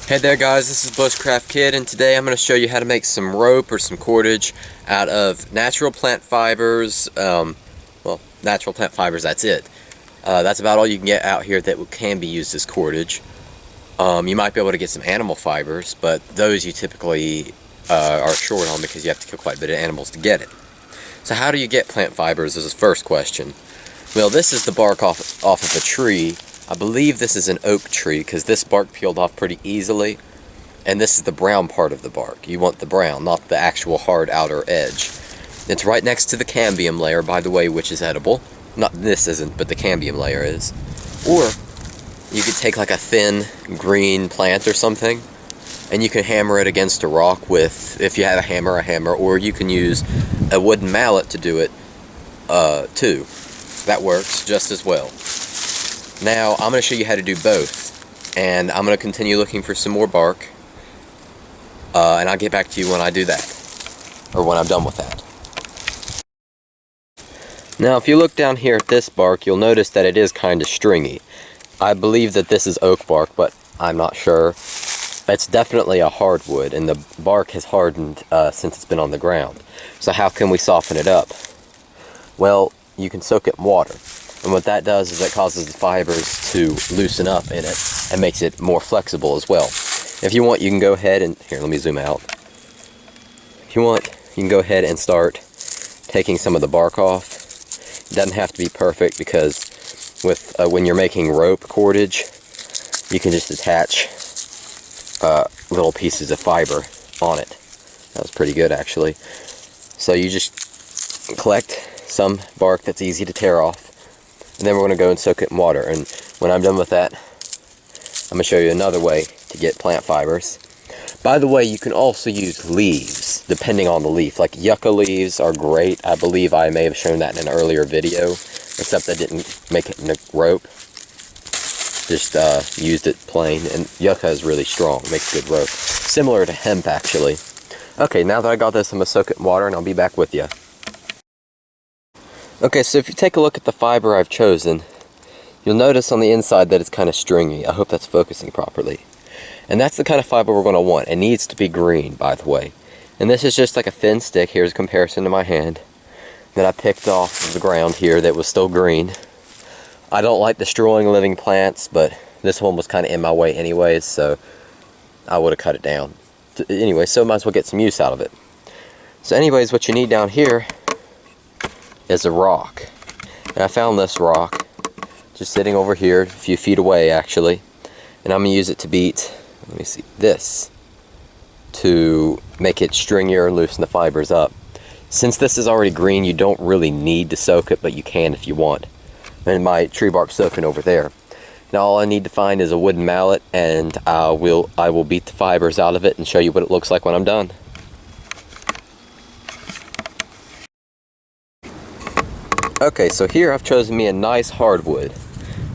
Hey there guys, this is Bushcraft Kid, and today I'm going to show you how to make some rope or some cordage out of natural plant fibers. Well, natural plant fibers, that's it. That's about all you can get out here that can be used as cordage. You might be able to get some animal fibers, but those you typically are short on because you have to kill quite a bit of animals to get it. So how do you get plant fibers is the first question. Well, this is the bark off of a tree. I believe this is an oak tree because this bark peeled off pretty easily, and this is the brown part of the bark. You want the brown, not the actual hard outer edge. It's right next to the cambium layer, by the way, which is edible. Not this isn't, but the cambium layer is. Or you could take like a thin green plant or something, and you can hammer it against a rock with, if you have a hammer, or you can use a wooden mallet to do it too. That works just as well. Now, I'm going to show you how to do both, and I'm going to continue looking for some more bark, and I'll get back to you when I do that, or when I'm done with that. Now, if you look down here at this bark, you'll notice that it is kind of stringy. I believe that this is oak bark, but I'm not sure. It's definitely a hardwood, and the bark has hardened since it's been on the ground. So how can we soften it up? Well, you can soak it in water. And what that does is it causes the fibers to loosen up in it and makes it more flexible as well. If you want, you can go ahead and, here, let me zoom out. If you want, you can go ahead and start taking some of the bark off. It doesn't have to be perfect because with when you're making rope cordage, you can just attach little pieces of fiber on it. That was pretty good, actually. So you just collect some bark that's easy to tear off, and then we're going to go and soak it in water. And when I'm done with that, I'm going to show you another way to get plant fibers. By the way, you can also use leaves, depending on the leaf. Like yucca leaves are great. I believe I may have shown that in an earlier video, except I didn't make it in a rope. Just used it plain, and yucca is really strong, makes good rope. Similar to hemp, actually. Okay, now that I got this, I'm going to soak it in water, and I'll be back with you. Okay, so if you take a look at the fiber I've chosen, you'll notice on the inside that it's kind of stringy. I hope that's focusing properly. And that's the kind of fiber we're going to want. It needs to be green, by the way. And this is just like a thin stick. Here's a comparison to my hand that I picked off of the ground here that was still green. I don't like destroying living plants, but this one was kind of in my way anyways, so I would have cut it down. Anyway, so might as well get some use out of it. So anyways, what you need down here is a rock. And I found this rock just sitting over here, a few feet away actually. And I'm going to use it to beat, let me see, this to make it stringier and loosen the fibers up. Since this is already green, you don't really need to soak it, but you can if you want. And my tree bark's soaking over there. Now all I need to find is a wooden mallet, and I will beat the fibers out of it and show you what it looks like when I'm done. Okay, so here I've chosen me a nice hardwood.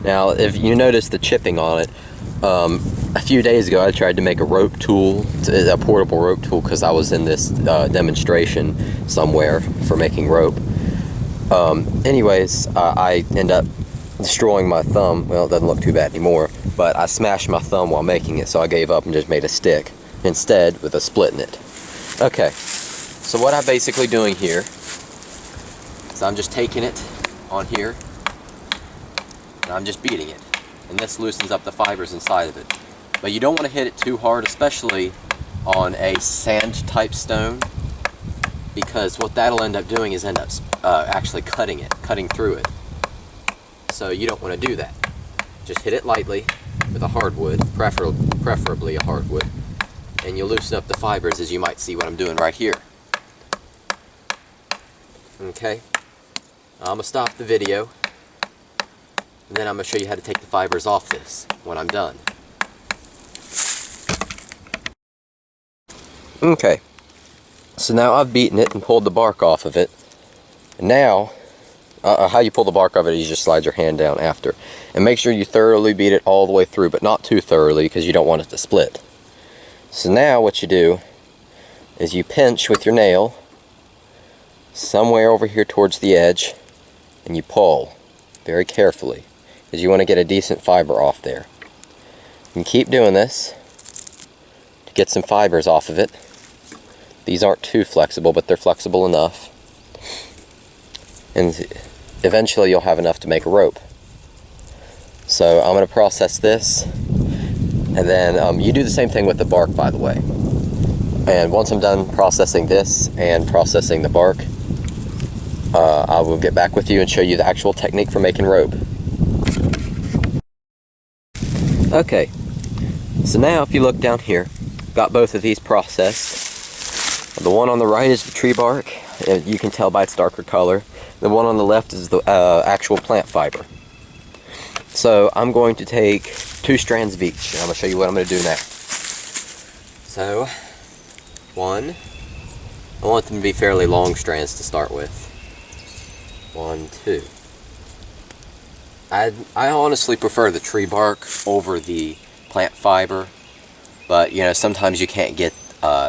Now, if you notice the chipping on it, a few days ago I tried to make a rope tool, a portable rope tool, because I was in this demonstration somewhere for making rope. Anyways, I end up destroying my thumb. Well, it doesn't look too bad anymore, but I smashed my thumb while making it, so I gave up and just made a stick instead with a split in it. Okay, so what I'm basically doing here, so I'm just taking it on here, and I'm just beating it. And this loosens up the fibers inside of it. But you don't want to hit it too hard, especially on a sand type stone, because what that'll end up doing is end up actually cutting through it. So you don't want to do that. Just hit it lightly with a hardwood, preferably a hardwood, and you'll loosen up the fibers, as you might see what I'm doing right here. Okay. I'm going to stop the video, and then I'm going to show you how to take the fibers off this when I'm done. Okay, so now I've beaten it and pulled the bark off of it. And now, how you pull the bark off it is you just slide your hand down after. And make sure you thoroughly beat it all the way through, but not too thoroughly because you don't want it to split. So now what you do is you pinch with your nail somewhere over here towards the edge, and you pull very carefully because you want to get a decent fiber off there. You can keep doing this get some fibers off of it. These aren't too flexible, but they're flexible enough. And eventually you'll have enough to make a rope. So I'm going to process this, and then you do the same thing with the bark, by the way. And once I'm done processing this and processing the bark, I will get back with you and show you the actual technique for making rope. Okay, so now if you look down here, got both of these processed. The one on the right is the tree bark. You can tell by its darker color. The one on the left is the actual plant fiber. So I'm going to take 2 strands of each, and I'm going to show you what I'm going to do now. So, one, I want them to be fairly long strands to start with. 1, 2. I honestly prefer the tree bark over the plant fiber, but you know, sometimes you can't get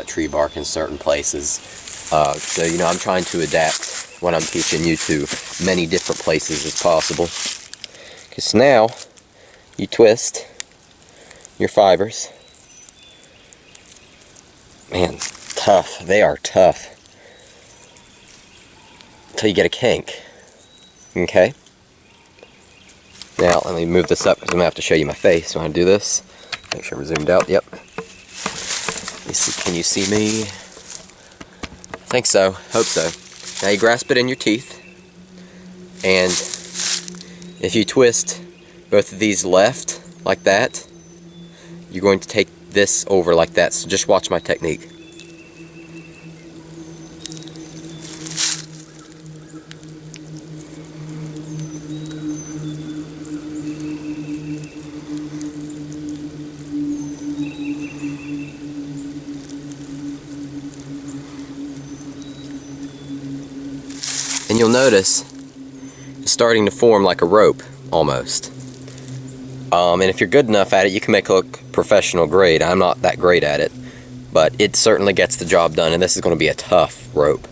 tree bark in certain places. So you know, I'm trying to adapt when I'm teaching you to many different places as possible. Because now you twist your fibers. Man, tough. They are tough. Until you get a kink. Okay? Now, let me move this up because I'm going to have to show you my face when I do this. Make sure we're zoomed out. Yep. Can you see me? I think so. Hope so. Now you grasp it in your teeth. And if you twist both of these left, like that, you're going to take this over like that. So just watch my technique. And you'll notice it's starting to form like a rope, almost. And if you're good enough at it, you can make it look professional grade. I'm not that great at it, but it certainly gets the job done, and this is going to be a tough rope.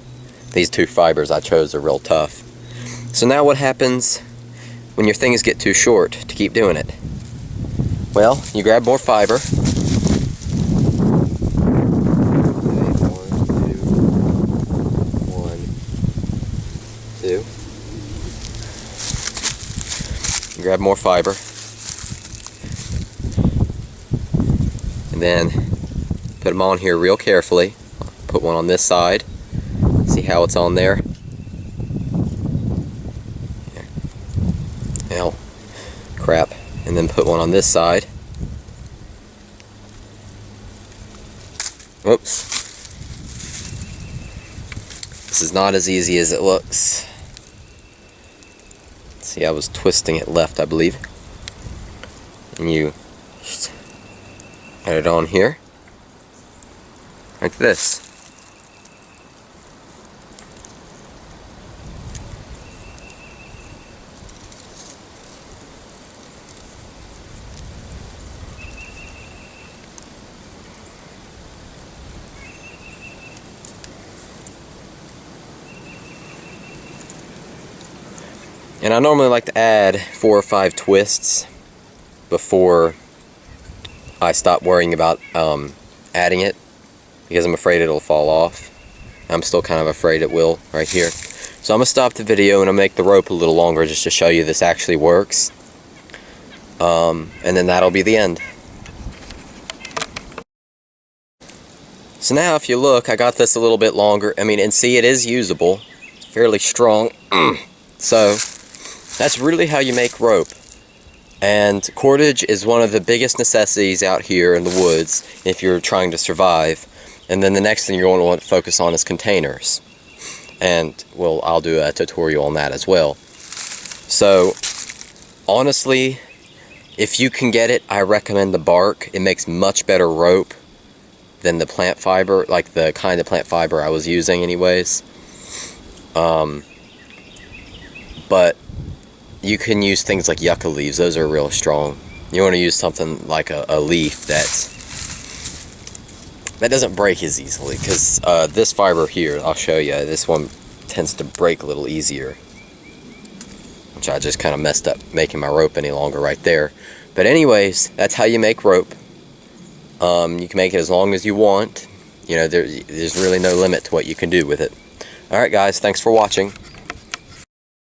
These 2 fibers I chose are real tough. So now what happens when your things get too short to keep doing it? Well, you grab more fiber. Grab more fiber, and then put them on here real carefully. Put one on this side. See how it's on there? Ow, crap. And then put one on this side. Whoops. This is not as easy as it looks. See, I was twisting it left, I believe. And you just add it on here, like this. And I normally like to add 4 or 5 twists before I stop worrying about adding it, because I'm afraid it'll fall off. I'm still kind of afraid it will right here. So I'm going to stop the video and I'll make the rope a little longer just to show you this actually works. And then that'll be the end. So now if you look, I got this a little bit longer. I mean, and see, it is usable. It's fairly strong. So that's really how you make rope. And cordage is one of the biggest necessities out here in the woods if you're trying to survive. And then the next thing you're going to want to focus on is containers. And, well, I'll do a tutorial on that as well. So, honestly, if you can get it, I recommend the bark. It makes much better rope than the plant fiber, like the kind of plant fiber I was using anyways. But you can use things like yucca leaves. Those are real strong. You want to use something like a leaf that doesn't break as easily, because this fiber here, I'll show you, this one tends to break a little easier, which I just kind of messed up making my rope any longer right there. But anyways, that's how you make rope. You can make it as long as you want. You know, there's really no limit to what you can do with it. Alright guys, thanks for watching.